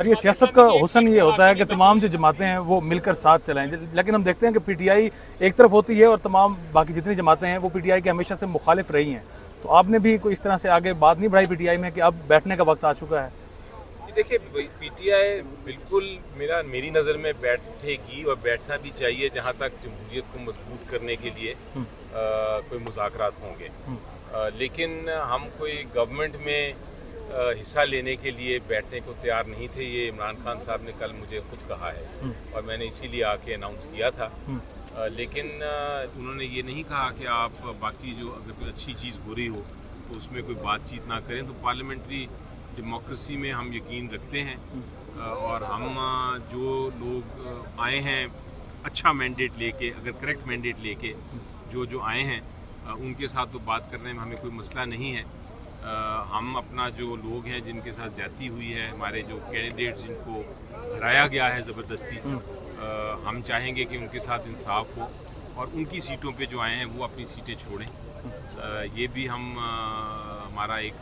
Sir ये सियासत का हुस्न ये होता है कि तमाम जो जमातें हैं वो मिलकर साथ चलाएं, लेकिन हम देखते हैं कि पीटीआई एक तरफ होती है और तमाम बाकी जितनी जमातें हैं वो पीटीआई के हमेशा से मुखालिफ रही हैं। तो आपने भी कोई इस तरह से आगे बात नहीं बढ़ाई पीटीआई में कि अब बैठने का वक्त आ चुका है? देखिए, पीटीआई बिल्कुल मेरी नज़र में बैठेगी और बैठना भी चाहिए जहाँ तक जमहूरियत को मजबूत करने के लिए कोई मुज़ाकरात होंगे। लेकिन हम कोई गवर्नमेंट में हिस्सा लेने के लिए बैठने को तैयार नहीं थे। ये इमरान खान साहब ने कल मुझे खुद कहा है और मैंने इसीलिए आके अनाउंस किया था। लेकिन उन्होंने ये नहीं कहा कि आप बाकी जो अगर कोई अच्छी चीज़ हो रही हो तो उसमें कोई बातचीत ना करें। तो पार्लियामेंट्री डेमोक्रेसी में हम यकीन रखते हैं और हम जो लोग आए हैं अच्छा मैंडेट लेके, अगर करेक्ट मैंडेट लेके जो आए हैं उनके साथ तो बात करने में हमें कोई मसला नहीं है। हम अपना जो लोग हैं जिनके साथ ज़्यादती हुई है, हमारे जो कैंडिडेट्स जिनको हराया गया है ज़बरदस्ती, हम चाहेंगे कि उनके साथ इंसाफ हो और उनकी सीटों पे जो आए हैं वो अपनी सीटें छोड़ें। ये भी हम हमारा एक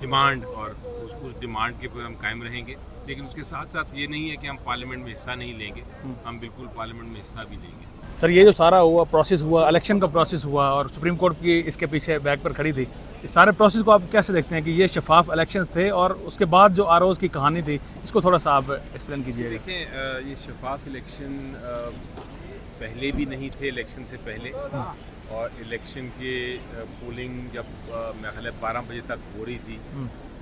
डिमांड और उस डिमांड के पर हम कायम रहेंगे। लेकिन उसके साथ साथ ये नहीं है कि हम पार्लियामेंट में हिस्सा नहीं लेंगे, हम बिल्कुल पार्लियामेंट में हिस्सा भी लेंगे। सर ये जो सारा हुआ प्रोसेस हुआ, इलेक्शन का प्रोसेस हुआ और सुप्रीम कोर्ट की इसके पीछे बैक पर खड़ी थी, इस सारे प्रोसेस को आप कैसे देखते हैं कि ये शफाफ इलेक्शंस थे और उसके बाद जो आरओज़ की कहानी थी इसको थोड़ा सा आप एक्सप्लेन कीजिए? देखें, ये शफाफ इलेक्शन पहले भी नहीं थे, इलेक्शन से पहले और इलेक्शन के पोलिंग जब मेरा ख्याल है 12 बजे तक हो रही थी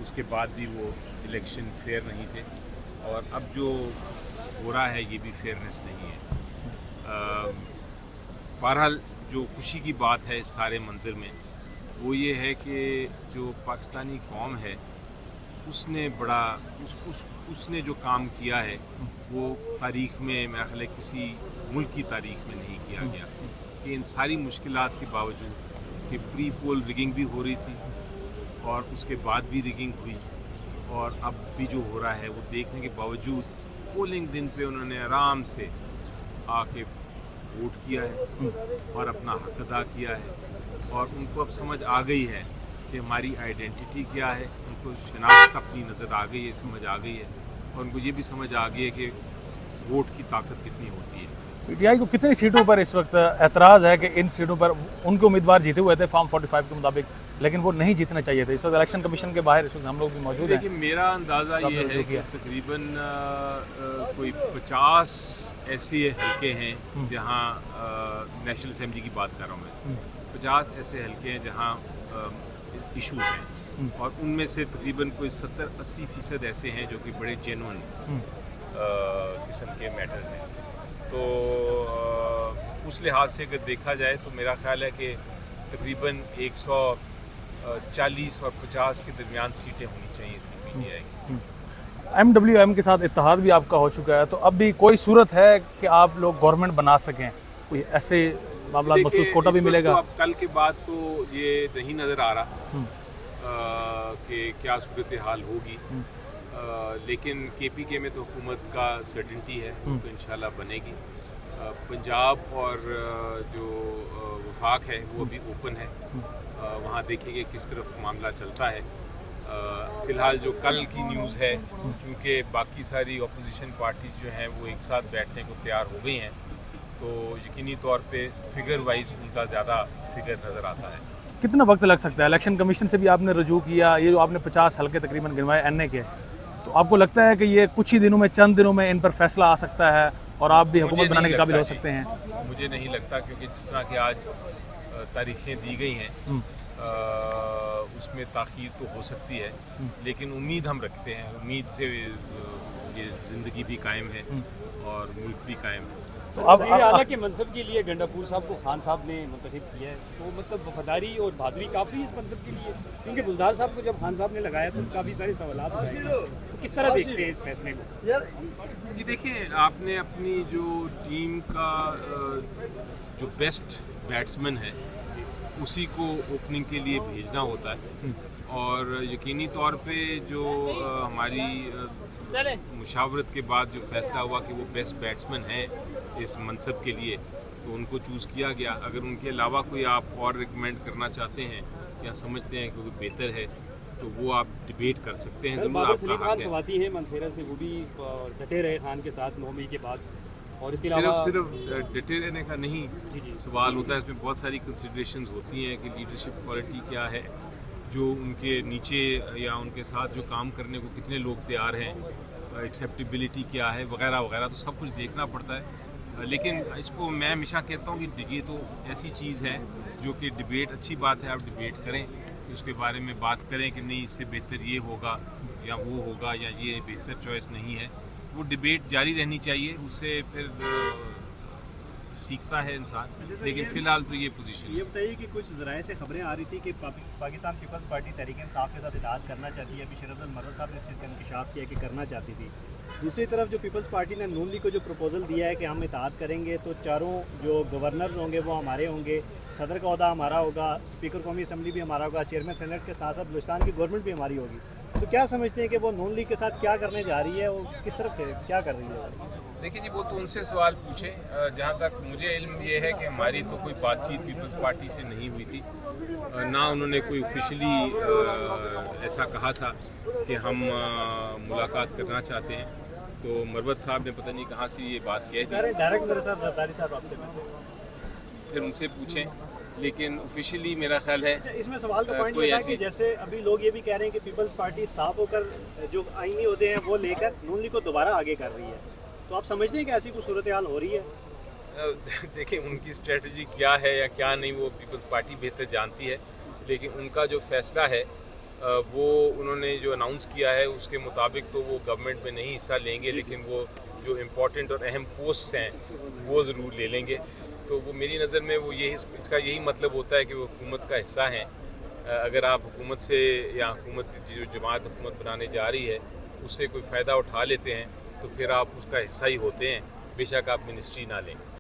उसके बाद भी वो इलेक्शन फेयर नहीं थे और अब जो हो रहा है ये भी फेयरनेस नहीं है। बहरहाल जो खुशी की बात है इस सारे मंजर में वो ये है कि जो पाकिस्तानी कौम है उसने बड़ा उसने जो काम किया है वो तारीख़ में मेरा ख्याल है किसी मुल्क की तारीख़ में नहीं किया गया कि इन सारी मुश्किलात के बावजूद कि प्री पोल रिगिंग भी हो रही थी और उसके बाद भी रिगिंग हुई और अब भी जो हो रहा है वो देखने के बावजूद पोलिंग दिन पे उन्होंने आराम से आके वोट किया है और अपना हक अदा किया है और उनको अब समझ आ गई है कि हमारी आइडेंटिटी क्या है। उनको शनाख्त अपनी नज़र आ गई है, समझ आ गई है और उनको ये भी समझ आ गई है कि वोट की ताकत कितनी होती है। पीटीआई को कितनी सीटों पर इस वक्त एतराज़ है कि इन सीटों पर उनके उम्मीदवार जीते हुए थे फॉर्म 45 के मुताबिक, लेकिन वो नहीं जीतने चाहिए थे? इस वक्त इलेक्शन कमीशन के बाहर इस वक्त हम लोग भी मौजूद हैं। देखिए, मेरा अंदाज़ा ये है कि तकरीबन कोई 50 ऐसे हलके हैं जहाँ नेशनल असेंबली की बात कर रहा हूँ मैं, 50 ऐसे हलके हैं जहाँ इशूज़ हैं और उनमें से तकरीबन कोई 70-80% ऐसे हैं जो कि बड़े जेन्युइन किस्म के मैटर्स हैं। तो उस लिहाज से अगर देखा जाए तो मेरा ख्याल है कि तकरीबन 140 और 50 के दरमियान सीटें होनी चाहिए थी पीटीआई की। MWM के साथ इत्तेहाद भी आपका हो चुका है, तो अब भी कोई सूरत है कि आप लोग गवर्नमेंट बना सकें? कोई ऐसे मामला मखसूस कोटा भी मिलेगा? तो अब कल के बाद तो ये नहीं नज़र आ रहा कि क्या सूरत हाल होगी, लेकिन KPK में तो हुकूमत का सर्टेनिटी है तो इंशाल्लाह बनेगी। पंजाब और जो वफाक है वो भी ओपन है, वहाँ देखिए किस तरफ मामला चलता है। फ़िलहाल जो कल की न्यूज़ है, क्योंकि बाकी सारी अपोजिशन पार्टीज़ जो हैं वो एक साथ बैठने को तैयार हो गई हैं तो यकीनी तौर पे फिगर वाइज उनका ज़्यादा फिगर नज़र आता है। कितना वक्त लग सकता है? इलेक्शन कमीशन से भी आपने रजू किया, ये जो आपने 50 हल्के तकरीबन गिनवाए NA के, तो आपको लगता है कि ये कुछ ही दिनों में, चंद दिनों में इन पर फैसला आ सकता है और आप भी हुकूमत बनाने के काबिल हो सकते हैं? मुझे नहीं लगता, क्योंकि जिस तरह की आज तारीखें दी गई हैं उसमें ताख़ीर तो हो सकती है, लेकिन उम्मीद हम रखते हैं, उम्मीद से ये ज़िंदगी भी कायम है और मुल्क भी कायम है। तो वज़ीर आला के मनसब के लिए गंडापुर साहब को खान साहब ने मुंतखब किया है, तो मतलब वफादारी और बहादुरी काफ़ी इस मनसब के लिए, क्योंकि बुलदार साहब को जब खान साहब ने लगाया तो काफ़ी सारे सवालात उठाए, तो किस तरह देखते हैं इस फैसले को? जी देखिए, आपने अपनी जो टीम का जो बेस्ट बैट्समैन है उसी को ओपनिंग के लिए भेजना होता है और यकीनी तौर पे जो हमारी मुशावरत के बाद जो फैसला हुआ कि वो बेस्ट बैट्समैन हैं इस मनसब के लिए, तो उनको चूज़ किया गया। अगर उनके अलावा कोई आप और रिकमेंड करना चाहते हैं या समझते हैं कि कोई बेहतर है तो वो आप डिबेट कर सकते हैं। सर ज़रूर बाबर आपका सलीम हक खान है। सवाती है मनसेरा से, वो भी डटे रहे खान के साथ 9 मई के बाद, और इसके सिर्फ अलावा सिर्फ डटे रहने का नहीं जी जी सवाल होता है, इसमें बहुत सारी कंसिडरेशंस होती हैं कि लीडरशिप क्वालिटी क्या है, जो उनके नीचे या उनके साथ जो काम करने को कितने लोग तैयार हैं, एक्सेप्टेबिलिटी क्या है, वगैरह वगैरह, तो सब कुछ देखना पड़ता है। लेकिन इसको मैं हमेशा कहता हूँ कि ये तो ऐसी चीज़ है जो कि डिबेट, अच्छी बात है, आप डिबेट करें कि उसके बारे में बात करें कि नहीं इससे बेहतर ये होगा या वो होगा या ये बेहतर चॉइस नहीं है। वो डिबेट जारी रहनी चाहिए, उससे फिर सीखता है इंसान। लेकिन फ़िलहाल तो ये पोजीशन ये बताइए कि कुछ ज़राए से खबरें आ रही थी कि पाकिस्तान पीपल्स पार्टी तहरीक इंसाफ के साथ इत्तेहाद करना चाहती है। अभी शरद मर्द साहब ने इस चीज़ का इंकशाफ किया कि करना चाहती थी। दूसरी तरफ जो पीपल्स पार्टी ने नून लीग को जो प्रपोजल दिया है कि हम इत्तेहाद करेंगे तो चारों जो गवर्नर्स होंगे वो हमारे होंगे, सदर का ओहदा हमारा होगा, स्पीकर कौमी असम्बली भी हमारा होगा, चेयरमैन सेनेट के साथ साथ बलूचिस्तान की गवर्नमेंट भी हमारी होगी। तो क्या समझते हैं कि वो नून लीग के साथ क्या करने जा रही है, वो किस तरफ क्या कर रही है? देखिए जी, वो तो उनसे सवाल पूछें। जहाँ तक मुझे इल्म ये है कि हमारी तो कोई बातचीत पीपल्स पार्टी से नहीं हुई थी, ना उन्होंने कोई ऑफिशियली ऐसा कहा था कि हम मुलाकात करना चाहते हैं। तो मरवत साहब ने पता नहीं कहाँ से ये बात कह दी, डायरेक्ट मेरे साथ जरदारी साहब आपसे मिलते हैं। फिर उनसे पूछें। लेकिन ऑफिशियली मेरा ख्याल है इसमें सवाल का पॉइंट कोई ये था ऐसी- कि जैसे अभी लोग ये भी कह रहे हैं कि पीपल्स पार्टी साफ होकर जो आईनी ओहदे हैं वो लेकर नून लीग को दोबारा आगे कर रही है। तो आप समझते हैं कि ऐसी कोई सूरत हाल हो रही है? देखिए उनकी स्ट्रेटजी क्या है या क्या नहीं वो पीपल्स पार्टी बेहतर जानती है। लेकिन उनका जो फैसला है वो उन्होंने जो अनाउंस किया है उसके मुताबिक तो वो गवर्नमेंट में नहीं हिस्सा लेंगे, लेकिन वो जो इम्पोर्टेंट और अहम पोस्ट हैं वो ज़रूर ले लेंगे। तो वो मेरी नज़र में वो यही, इसका यही मतलब होता है कि वो हुकूमत का हिस्सा हैं। अगर आप हुकूमत से या हुकूमत जो जमात हुकूमत बनाने जा रही है उससे कोई फ़ायदा उठा लेते हैं तो फिर आप उसका हिस्सा ही होते हैं, बेशक आप मिनिस्ट्री ना लें।